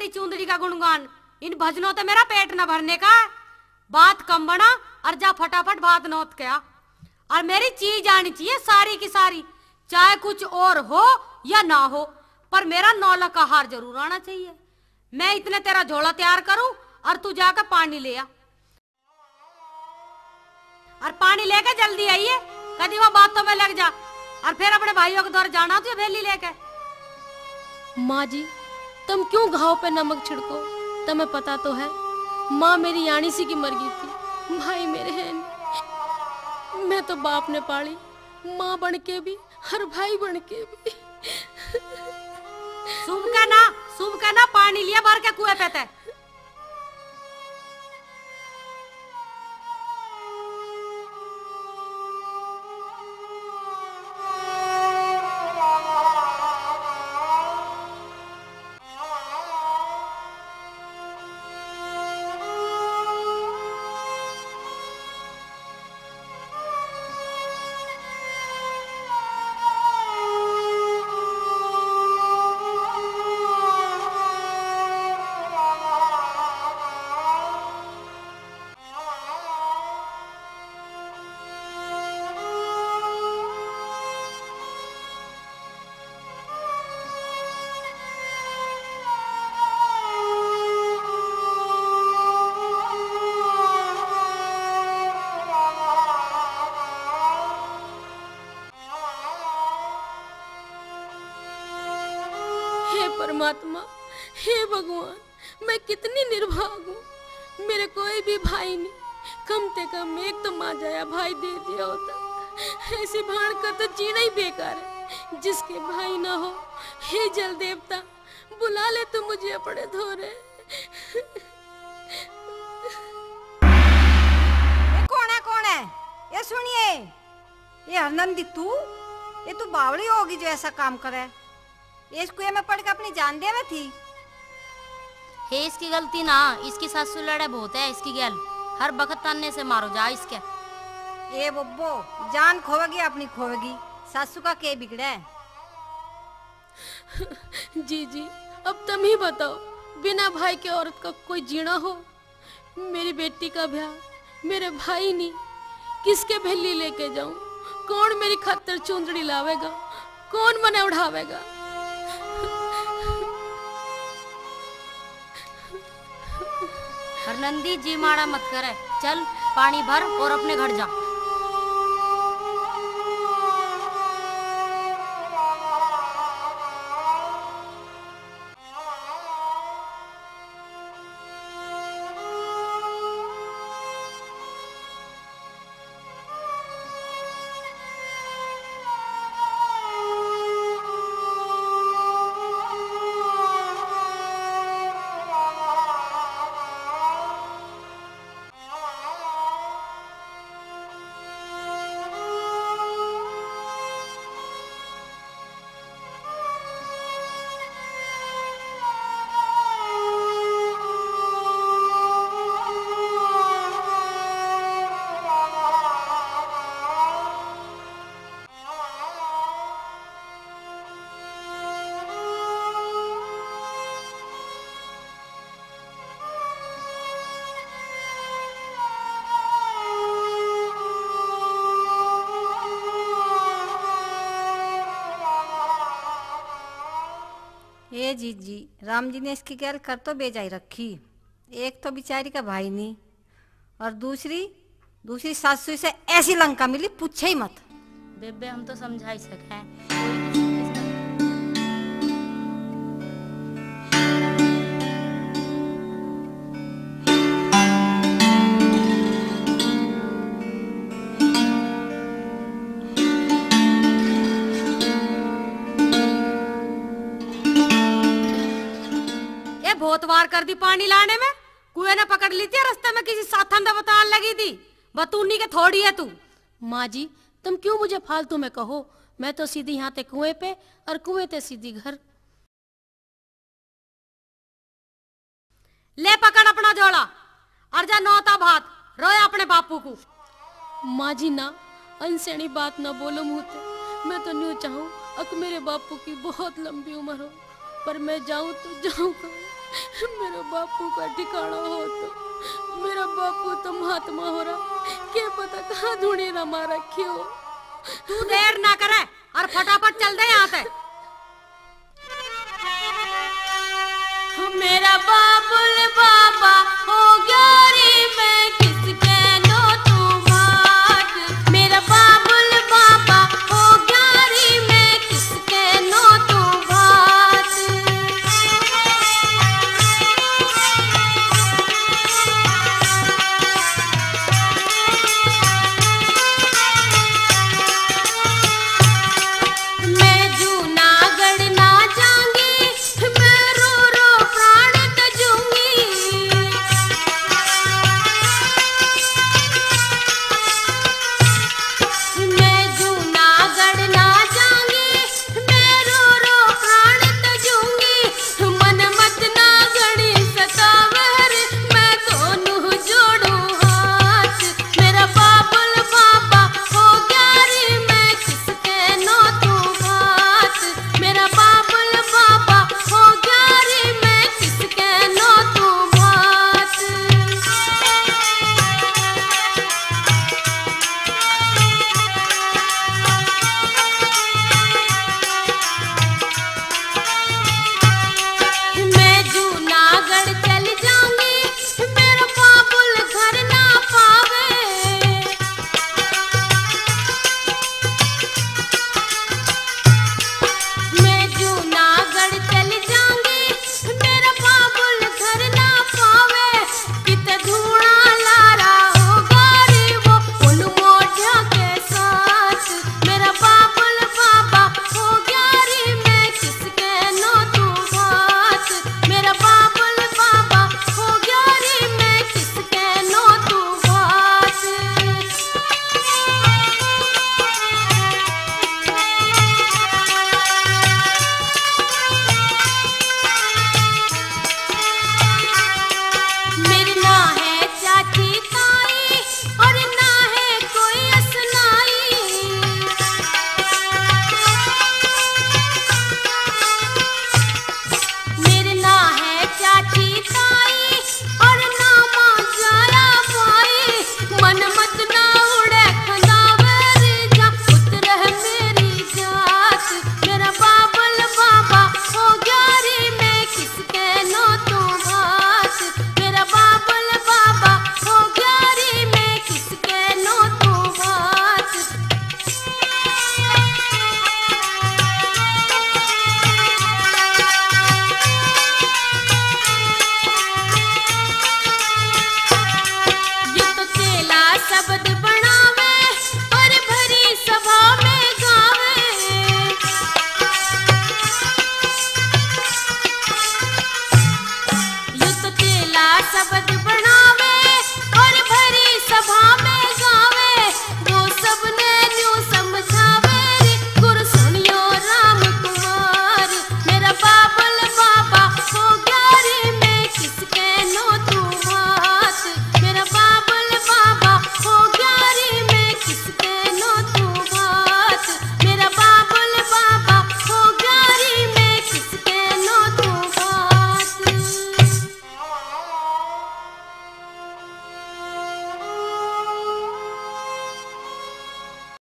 तेरी चूंदड़ी का गुणगान, इन भजनों तो मेरा पेट न भरने का है। बात कम बना और जा फटाफट बात नोत क्या। और मेरी चीज आनी चाहिए सारी की सारी, चाहे कुछ और हो या ना हो, पर मेरा 9 लाख का हार जरूर आना चाहिए। मैं इतने तेरा झोला तैयार करूं और तू जाकर पानी ले आ। और पानी लेके जल्दी आइए, कभी वो बातों में लग जा और फिर अपने भाइयों के दौर जाना तुझे भेली लेके। माँ जी तुम क्यों घाव पे नमक छिड़को, तुम्हें पता तो है माँ मेरी यानी सी की मर गई थी, भाई मेरे हैं नहीं। मैं तो बाप ने पाली, माँ बन के भी हर भाई बन के भी। सुम का ना पानी लिया भर के कुएं पे थे। परमात्मा, हे भगवान, मैं कितनी निर्भाग हूँ। मेरे कोई भी भाई नहीं, कम से कम एक तो माँ जाया भाई दे दिया होता। ऐसी भाड़ का तो जीना ही बेकार है। जिसके भाई ना हो, हे जल देवता बुला ले तू मुझे अपने धोरे। ये कौन है? ये सुनिए, ये हरनंदी ये तू बावड़ी होगी जो ऐसा काम करे। ये इस कुएं में पड़ के अपनी जान देवे थी। है इसकी गलती ना, इसकी सासू लड़े बहुत है इसकी गैल, हर बखत ताने से मारो जा इसके। ये बब्बो जान खोवेगी अपनी खोवेगी, सासू का के बिगड़े। जी जी अब तुम ही बताओ, बिना भाई के औरत का कोई जीना हो? मेरी बेटी का ब्याह मेरे भाई नहीं, किसके भेली लेके जाऊं? कौन मेरी खातिर चुंदड़ी लावेगा? कौन मने उठावेगा? हरनंदी जी माड़ा मत करे, चल पानी भर और अपने घर जा। ये जी राम जी ने इसकी गैल कर तो बेजाई रखी। एक तो बेचारी का भाई नहीं, और दूसरी सासू से ऐसी लंका मिली पूछे ही मत। बेबे हम तो समझा ही सके। बहुत वार कर दी पानी लाने में, कुएं ने पकड़ ली थी, रास्ते में किसी साथन ने बतान लगी थी। बतूनी के थोड़ी है तू। माँ जी तुम क्यों मुझे फालतू में कहो? मैं तो सीधी यहाँ ते कुएं पे और कुएं ते सीधी घर। ले पकड़ अपना झोला और जा नौता भात रोया अपने बापू को। माँ जी ना अनसेनी बात ना बोलो मुँह ते। मैं तो न्यू चाहूँ अक मेरे बापू की बहुत लंबी उम्र हो, पर मैं जाऊँ तो जाऊँ कहाँ? मेरे बापू का ठिकाना हो तो मेरा बापू तो महात्मा हो रहा, क्या पता कहाँ धूणी रमा रखी हो। तू देर ना करे और फटाफट चल दे यहाँ से। मेरा